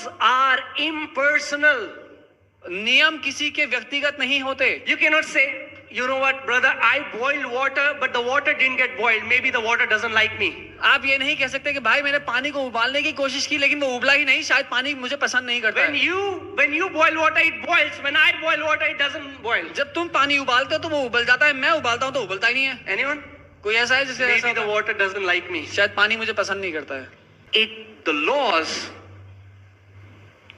Laws are impersonal. नियम किसी के व्यक्तिगत नहीं होते. You cannot say, you know what, brother, I boiled water, but the water didn't get boiled. Maybe the water doesn't like me. आप ये नहीं कह सकते कि भाई मैंने पानी को उबालने की कोशिश की लेकिन वो उबला ही नहीं, शायद पानी मुझे पसंद नहीं करता है. When you boil water, it boils. When I boil water, it doesn't boil. जब तुम पानी उबालते हो तो वो उबल जाता है, मैं उबालता हूँ तो उबलता ही नहीं है. Anyone? कोई ऐसा है जिससे ऐसा Maybe the होता है? water doesn't like me. शायद पानी मुझे पसंद नहीं करता है. The laws,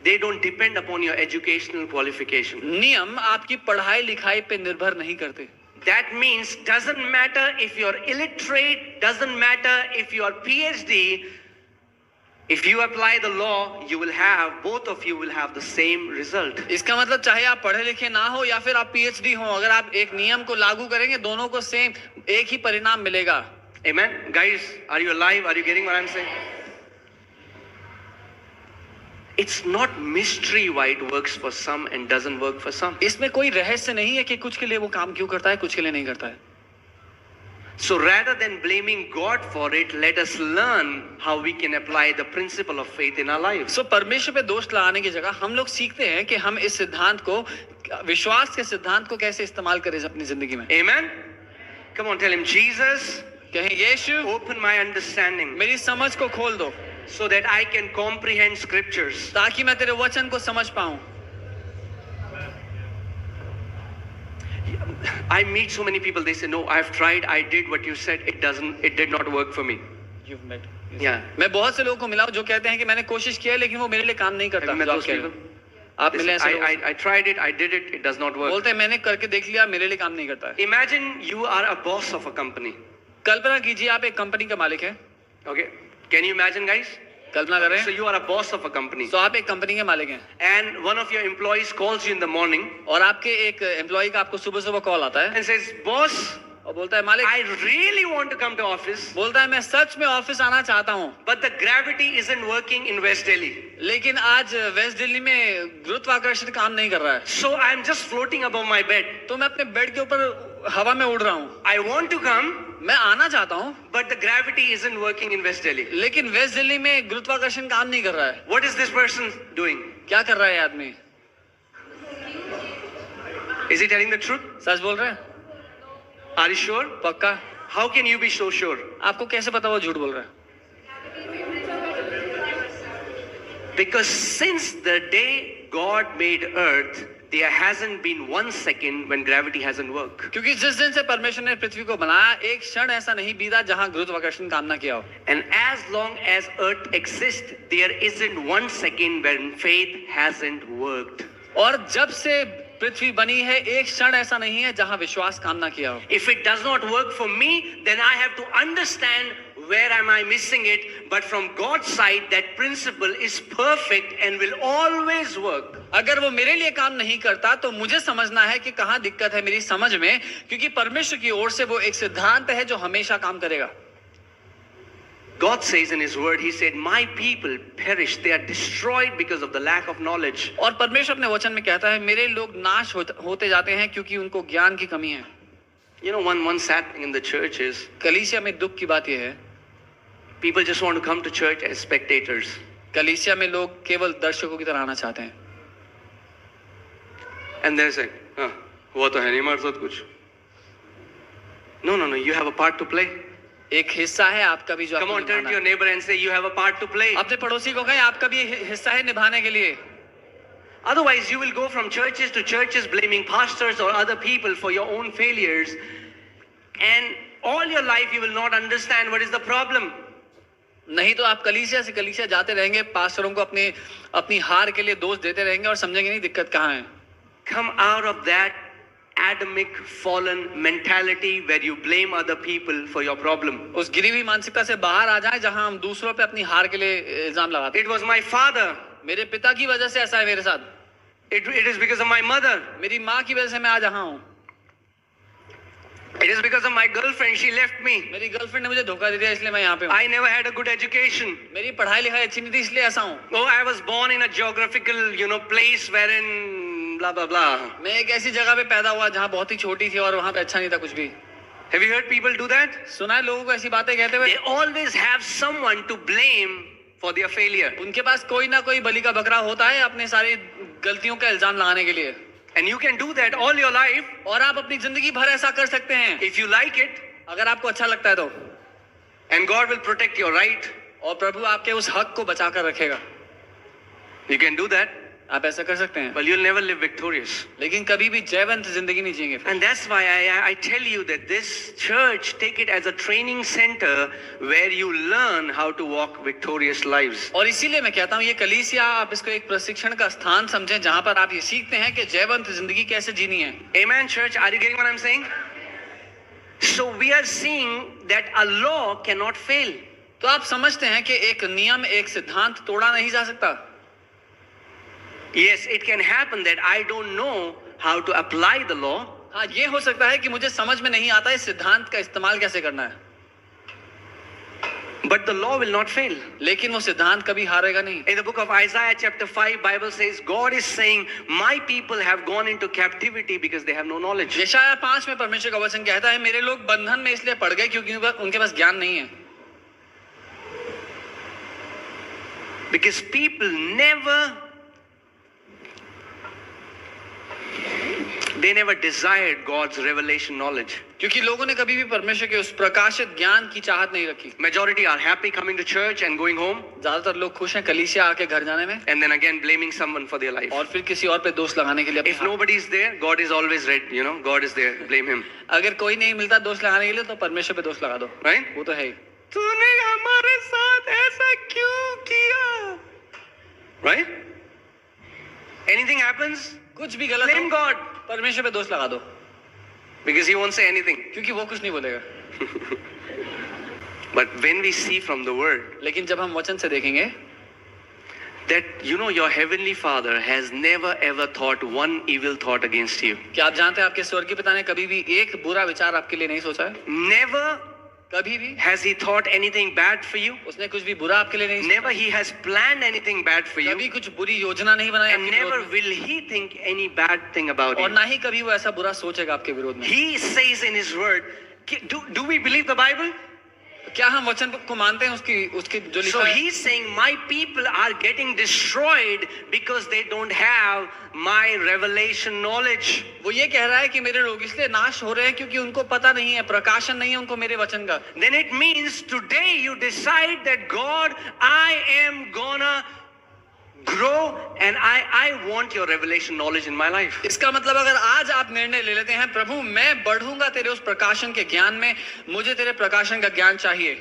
they don't depend upon your educational qualification. नियम आपकी पढ़ाई लिखाई पे निर्भर नहीं करते. That means doesn't matter if you're illiterate, doesn't matter if you are PhD. If you apply the law, you will have, both of you will have the same result. इसका मतलब चाहे आप पढ़े लिखे ना हो या फिर आप PhD हो, अगर आप एक नियम को लागू करेंगे दोनों को सेम एक ही परिणाम मिलेगा. Amen. Guys, are you alive? Are you getting what I'm saying? It's not mystery why it works for some and doesn't work for some. इसमें कोई रहस्य नहीं है कि कुछ के लिए वो काम क्यों करता है, कुछ के लिए नहीं करता है. So rather than blaming God for it, let us learn how we can apply the principle of faith in our lives. So परमेश्वर पे दोष लगाने की जगह हम लोग सीखते हैं कि हम इस सिद्धांत को, विश्वास के सिद्धांत को कैसे इस्तेमाल करें अपनी जिंदगी में. Amen. Come on, tell him, Jesus, कहें यीशु, open my understanding मेरी समझ को खोल दो so that I can comprehend scriptures. ताकि मैं तेरे वचन को समझ पाऊं. I meet so many people, they say, no, I've tried, I did what you said, it did not work for me. You've met. Yeah. मैं बहुत से लोगों को मिला जो कहते हैं कि मैंने कोशिश किया है लेकिन वो मेरे लिए काम नहीं करता. Have you met those people? आप मिले ऐसे लोग? I tried it, I did it does not work. बोलते हैं मैंने करके देख लिया, मेरे लिए काम नहीं करता है. Imagine you are a boss of a company. कल्पना कीजिए आप एक कंपनी का मालिक हैं. Okay. Can you imagine, guys? कल्पना करें. So you are a boss of a company. तो आप एक कंपनी के मालिक हैं. And one of your employees calls you in the morning. और आपके एक एम्प्लॉय का आपको सुबह सुबह कॉल आता है. And says, boss, और बोलता है मालिक, I really want to come to office. बोलता है मैं सच में ऑफिस आना चाहता हूँ. But the gravity isn't working in West Delhi. लेकिन आज वेस्ट दिल्ली में गुरुत्वाकर्षण काम नहीं कर रहा है. So I'm just floating above my bed. तो मैं अपने बेड के ऊपर हवा में उड़ रहा हूँ. I want to come. मैं आना चाहता हूँ. But the gravity isn't working in West Delhi. लेकिन वेस्ट दिल्ली में गुरुत्वाकर्षण काम नहीं कर रहा है. What is this person doing? क्या कर रहा है आदमी? Is he telling the truth? सच बोल रहे हैं? Are you sure? पक्का? How can you be so sure? आपको कैसे पता वो झूठ बोल रहा है? Because since the day God made earth, there hasn't been 1 second when gravity hasn't worked. क्योंकि जिस दिन से परमेश्वर ने पृथ्वी को बनाया एक क्षण ऐसा नहीं बीता जहां गुरुत्वाकर्षण काम ना किया हो. And as long as earth exists, there isn't 1 second when faith hasn't worked. और जब से पृथ्वी बनी है एक क्षण ऐसा नहीं है जहां विश्वास काम ना किया हो. If it does not work for me, then I have to understand where am I missing it. But from God's side, that principle is perfect and will always work. अगर वो मेरे लिए काम नहीं करता तो मुझे समझना है कि कहां दिक्कत है मेरी समझ में, क्योंकि परमेश्वर की ओर से वो एक सिद्धांत है जो हमेशा काम करेगा. God says in his word, he said, my people perish, they are destroyed because of the lack of knowledge. और परमेश्वर अपने वचन में कहता है मेरे लोग नाश होते जाते हैं क्योंकि उनको ज्ञान की कमी है. You know, one sad thing in the church is कलीसिया में दुख की बात यह है, people just want to come to church as spectators. कलीसिया में लोग केवल दर्शकों की तरह आना चाहते हैं. And they say, हुआ तो है नहीं हमारे साथ कुछ. No, you have a part to play. एक हिस्सा है आपका भी जो Come on, turn to your neighbor and say, you have a part to play. अपने पड़ोसी को कहें आपका भी हिस्सा है निभाने के लिए. Otherwise, you will go from churches to churches blaming pastors or other people for your own failures. And all your life you will not understand what is the problem. नहीं तो आप कलीसिया से कलीसिया जाते रहेंगे, पास्टरों को अपनी हार के लिए दोष देते रहेंगे और समझेंगे नहीं दिक्कत कहाँ है. Come out of that Adamic fallen mentality where you blame other people for your problem. उस गिरी हुई मानसिकता से बाहर आ जाएं जहां हम दूसरों पे अपनी हार के लिए इल्जाम लगाते हैं. It was my father. मेरे पिता की वजह से ऐसा है मेरे साथ. It is because of my mother. मेरी माँ की वजह से मैं आज यहाँ हूँ. It is because of my girlfriend, she left me. मेरी गर्लफ्रेंड ने मुझे धोखा दे दिया इसलिए मैं यहाँ पे हूँ. I never had a good education. मेरी पढ़ाई लिखाई अच्छी नहीं थी इसलिए ऐसा हूँ. Oh, I was born in a geographical, place wherein blah blah blah. मैं एक ऐसी जगह पे पैदा हुआ जहाँ बहुत ही छोटी थी और वहाँ पे अच्छा नहीं था कुछ भी. Have you heard people do that? सुना है लोगों को ऐसी बातें कहते हुए. They always have someone to blame for their failure. उनके पास कोई ना कोई बलि का बकरा होता है अपने सारी गलतियों का इल्जाम लगाने के लिए, And you can do that all your life और आप अपनी जिंदगी भर ऐसा कर सकते हैं if you like it, अगर आपको अच्छा लगता है तो, and God will protect your right. और प्रभु आपके उस हक को बचा कर रखेगा। You can do that, आप ऐसा कर सकते हैं, but you'll never live victorious. लेकिन कभी भी जयवंत जिंदगी नहीं जिएंगे फिर। And that's why I tell you that this church, take it as a training center where you learn how to walk victorious lives. और इसीलिए मैं कहता हूँ ये कलीसिया, आप इसको एक प्रशिक्षण का स्थान समझें जहां पर आप ये सीखते हैं कि जयवंत जिंदगी कैसे जीनी है। Amen, church. Are you getting what I'm saying? So we are seeing that a law cannot fail. तो आप समझते हैं कि एक नियम, एक सिद्धांत तोड़ा नहीं जा सकता। Yes, it can happen that I don't know how to apply the law. हाँ, ये हो सकता है कि मुझे समझ में नहीं आता इस सिद्धांत का इस्तेमाल कैसे करना है, But the law will not fail. लेकिन वो सिद्धांत कभी हारेगा नहीं। In the book of Isaiah chapter 5, Bible says, God is saying, my people have gone into captivity because they have no knowledge. यशायाह 5 में परमेश्वर का वचन कहता है, मेरे लोग बंधन में इसलिए पड़ गए क्योंकि उनके पास ज्ञान नहीं है। Because people never desired God's revelation knowledge. क्योंकि लोगों ने कभी भी परमेश्वर के उस प्रकाशित ज्ञान की चाहत नहीं रखी। Majority are happy coming to church and going home, ज्यादातर लोग खुश हैं कलीसिया आके घर जाने में, and then again blaming someone for their life. और फिर किसी और पे दोष लगाने के लिए If nobody is there, God is always ready. God is there. Blame Him. अगर कोई नहीं मिलता दोष लगाने के लिए तो परमेश्वर पे दोष लगा दो, Right? वो तो है ही। तूने हमारे साथ ऐसा क्यों किया? Right? Anything happens, कुछ भी गलत blame हो, God, परमेश्वर पे दोष लगा दो, because He won't say anything. क्योंकि वो कुछ नहीं बोलेगा। But when we see from the Word लेकिन जब हम वचन से देखेंगे that your heavenly Father has never ever thought one evil thought against you. कि आप जानते हैं आपके स्वर्गीय पिता ने कभी भी एक बुरा विचार आपके लिए नहीं सोचा है, Never कभी भी has He thought anything bad for you. उसने कुछ भी बुरा आपके लिए नहीं सोचा, Never He has planned anything bad for you. कभी कुछ बुरी योजना नहीं बनाई And आपके never विरोध में, will He think any bad thing about और you. ना ही कभी वो ऐसा बुरा सोचेगा आपके विरोध में। He says in His Word, do we believe the Bible? क्या हम वचन को मानते हैं उसकी जो लिखा So है? He's saying, my people are getting destroyed because they don't have my revelation knowledge. वो ये कह रहा है कि मेरे लोग इसलिए नाश हो रहे हैं क्योंकि उनको पता नहीं है, प्रकाशन नहीं है उनको मेरे वचन का। Then it means today you decide that God, I am gonna grow and I want your revelation knowledge in my life. इसका मतलब अगर आज आप निर्णय ले लेते हैं, प्रभु मैं बढ़ूंगा तेरे उस प्रकाशन के ज्ञान में, मुझे तेरे प्रकाशन का ज्ञान चाहिए,